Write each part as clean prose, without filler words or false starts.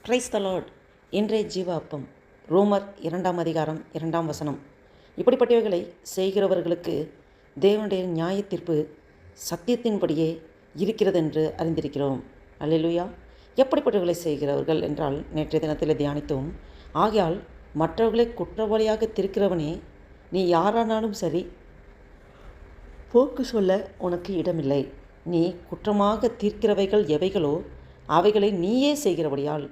கிரைஸ்த த Lord. இன்றைய ஜீவ அப்பம் ரோமர் 2 அதிகாரம் 2 இப்படிப்பட்டவைகளை செய்கிறவர்களுக்கு தேவனுடைய நியாய தீர்ப்பு சத்தியத்தின்படியே இருக்கிறதென்று அறிந்திருக்கிறோம். அல்லேலூயா. எப்படிப்பட்டவைகளை செய்கிறவர்கள் என்றால் நேற்றைய தினத்தில் தியானித்தோம். ஆகையால் மற்றவர்களை குற்றவாளியாக தீர்க்கிறவனே, நீ யாரானாலும் சரி, போக்கு சொல்ல உனக்கு இடமில்லை. நீ குற்றமாக தீர்க்கிறவைகள் எவைகளோ அவைகளை நீயே செய்கிறபடியால்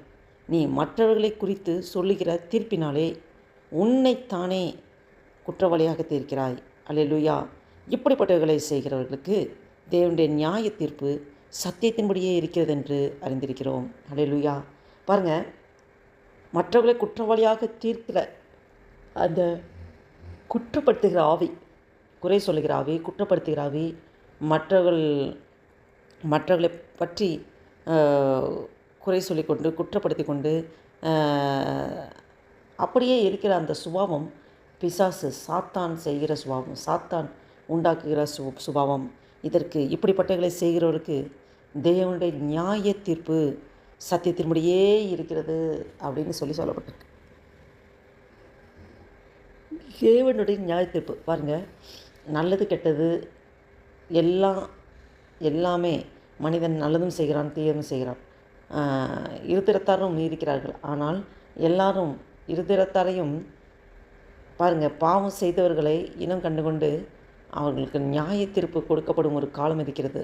நீ மற்றவர்களை குறித்து சொல்லுகிற தீர்ப்பினாலே உன்னைத்தானே குற்றவாளியாக தீர்க்கிறாய். அல்லேலூயா. இப்படிப்பட்டவர்களை செய்கிறவர்களுக்கு தேவனுடைய நியாய தீர்ப்பு சத்தியத்தின்படியே இருக்கிறது என்று அறிந்திருக்கிறோம். அல்லேலூயா. பாருங்கள், மற்றவர்களை குற்றவாளியாக தீர்க்கிற அந்த குற்றப்படுத்துகிற ஆவி, குறை சொல்லுகிற ஆவி, குற்றப்படுத்துகிற ஆவி, மற்றவர்களை பற்றி குறை சொல்லிக்கொண்டு குற்றப்படுத்தி கொண்டு அப்படியே இருக்கிற அந்த சுபாவம் பிசாசு சாத்தான் செய்கிற சுபாவம், சாத்தான் உண்டாக்குகிற சுபாவம். இதற்கு இப்படிப்பட்டவர்களை செய்கிறவருக்கு தேவனுடைய நியாய தீர்ப்பு சத்தியத்தின்படியே இருக்கிறது அப்படின்னு சொல்லப்பட்டிருக்கு. தேவனுடைய நியாய தீர்ப்பு பாருங்கள், நல்லது கெட்டது எல்லாமே மனிதன் நல்லதும் செய்கிறான், தீயதும் செய்கிறான். இருதிறத்தாரும் இருக்கிறார்கள். ஆனால் எல்லாரும் இருதிறத்தாரையும் பாருங்கள், பாவம் செய்தவர்களை இனம் கண்டுகொண்டு அவர்களுக்கு நியாய தீர்ப்பு கொடுக்கப்படும் ஒரு காலம் இருக்கிறது.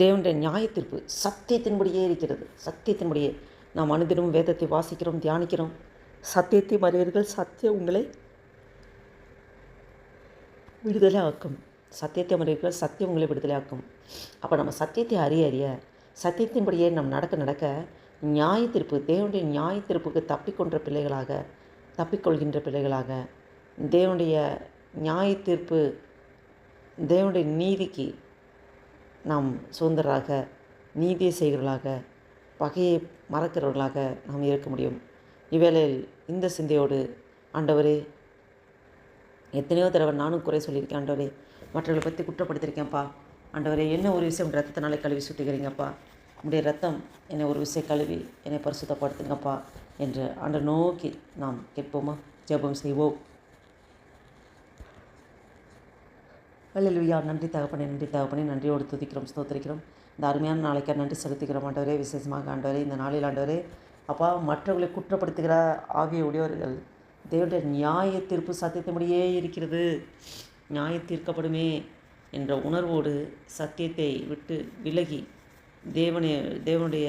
தேவனுடைய நியாய தீர்ப்பு சத்தியத்தின்படியே இருக்கிறது. சத்தியத்தின்படியே நாம் அனுதினமும் வேதத்தை வாசிக்கிறோம், தியானிக்கிறோம். சத்தியத்தை அறிவீர்கள், சத்தியம் உங்களை விடுதலை ஆக்கும். சத்தியத்தை அறிவீர்கள், சத்தியம் உங்களை விடுதலை ஆக்கும். அப்போ நம்ம சத்தியத்தை அறிய சத்தியத்தின்படியே நம் நடக்க நியாய தீர்ப்பு, தேவனுடைய நியாய தீர்ப்புக்கு தப்பிக்கொள்கின்ற பிள்ளைகளாக தேவனுடைய நியாய தீர்ப்பு, தேவனுடைய நீதிக்கு நாம் சுதந்திரராக, நீதியை செய்கிறவர்களாக, பகையை மறக்கிறவர்களாக நாம் இருக்க முடியும். இவ்வேளையில் இந்த சிந்தையோடு, ஆண்டவரே, எத்தனையோ தடவை நானும் குறை சொல்லியிருக்கேன். ஆண்டவரே, மற்றவர்களை பற்றி குற்றப்படுத்தியிருக்கேன்ப்பா. ஆண்டவரே, என்ன ஒரு விஷயம் ரத்தத்தினாலே கழுவி சுட்டுக்கிறீங்கப்பா. உடைய ரத்தம் என்னை ஒரு விஷயம் கழுவி என்னை பரிசுத்தப்படுத்துங்கப்பா என்று ஆண்டவர் நோக்கி நாம் கேட்போமா? ஜெபம் செய்வோம். அல்லேலூயா. நன்றி தகப்பனே, நன்றியோடு துதிக்கிறோம், ஸ்தோத்திரிக்கிறோம். இந்த அருமையான நாளைக்காக நன்றி செலுத்துகிறோம் ஆண்டவரே. விசேஷமாக ஆண்டவரே, இந்த நாளில் ஆண்டவரே அப்பா, மற்றவர்களை குற்றப்படுத்துகிற ஆவியை உடையவர்கள் தேவனுடைய நியாய தீர்ப்பு சத்தியத்தின்படியே இருக்கிறது, நியாய தீர்க்கப்படுமே என்ற உணர்வோடு சத்தியத்தை விட்டு விலகி, தேவனுடைய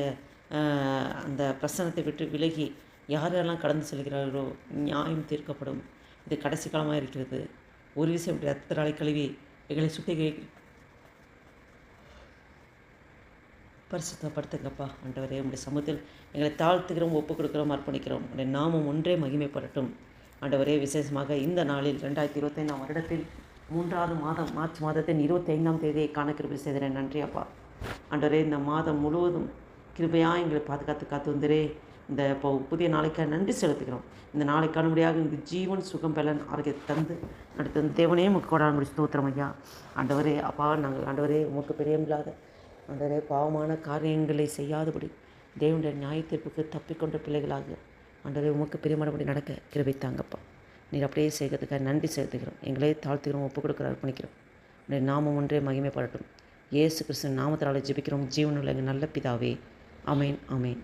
அந்த பிரசன்னத்தை விட்டு விலகி யாரெல்லாம் கடந்து செல்கிறார்களோ நியாயம் தீர்க்கப்படும். இது கடைசி காலமாக இருக்கிறது. ஒரு விஷயம் ரத்தத்தினாலே கழுவி எங்களை சுட்டி பரிசுத்தப்படுத்துங்கப்பா. ஆண்டவரே, உங்களுடைய சமூகத்தில் எங்களை தாழ்த்துகிறோம், ஒப்புக் கொடுக்குறோம், அர்ப்பணிக்கிறோம். உங்களுடைய நாமம் ஒன்றே மகிமைப்படட்டும். ஆண்டவரே, விசேஷமாக இந்த நாளில் 2025 வருடத்தில் 3வது மாதம், மார்ச் மாதத்தின் 25ஆம் தேதியை காண கிருபை செய்கிறேன். நன்றி அப்பா. ஆண்டவரே, இந்த மாதம் முழுவதும் கிருபையாக எங்களை காத்து வந்துரே. இந்த புதிய நாளைக்காக நன்றி செலுத்துகிறோம். இந்த நாளை காணும்படியாக இந்த ஜீவன், சுகம், பலன், ஆரோக்கியத்தை தந்து அடுத்த தேவனே உமக்கு கொடாமல் ஸ்தோத்திரம் ஐயா. ஆண்டவரே அப்பா, நாங்கள் ஆண்டவரே உமக்கு பிரியமில்லாத ஆண்டவரே பாவமான காரியங்களை செய்யாதபடி தேவனுடைய நியாய தீர்ப்புக்கு தப்பிக்கொண்ட பிள்ளைகளாக ஆண்டவரே உமக்கு பிரியமானபடி நடக்க கிருபை தாங்கப்பா. நீர் அப்படியே செய்கிறதுக்காக நன்றி செலுத்துகிறோம். எங்களே தாழ்த்துகிறோம், ஒப்புக் கொடுக்குற அர்ப்பணிக்கிறோம். உடைய நாமம் ஒன்றே மகிமைப்படட்டும். இயேசு கிறிஸ்துவின் நாமத்தினாலே ஜெபிக்கிறோம் ஜீவனுள்ள எங்கள் நல்ல பிதாவே. ஆமேன், ஆமேன்.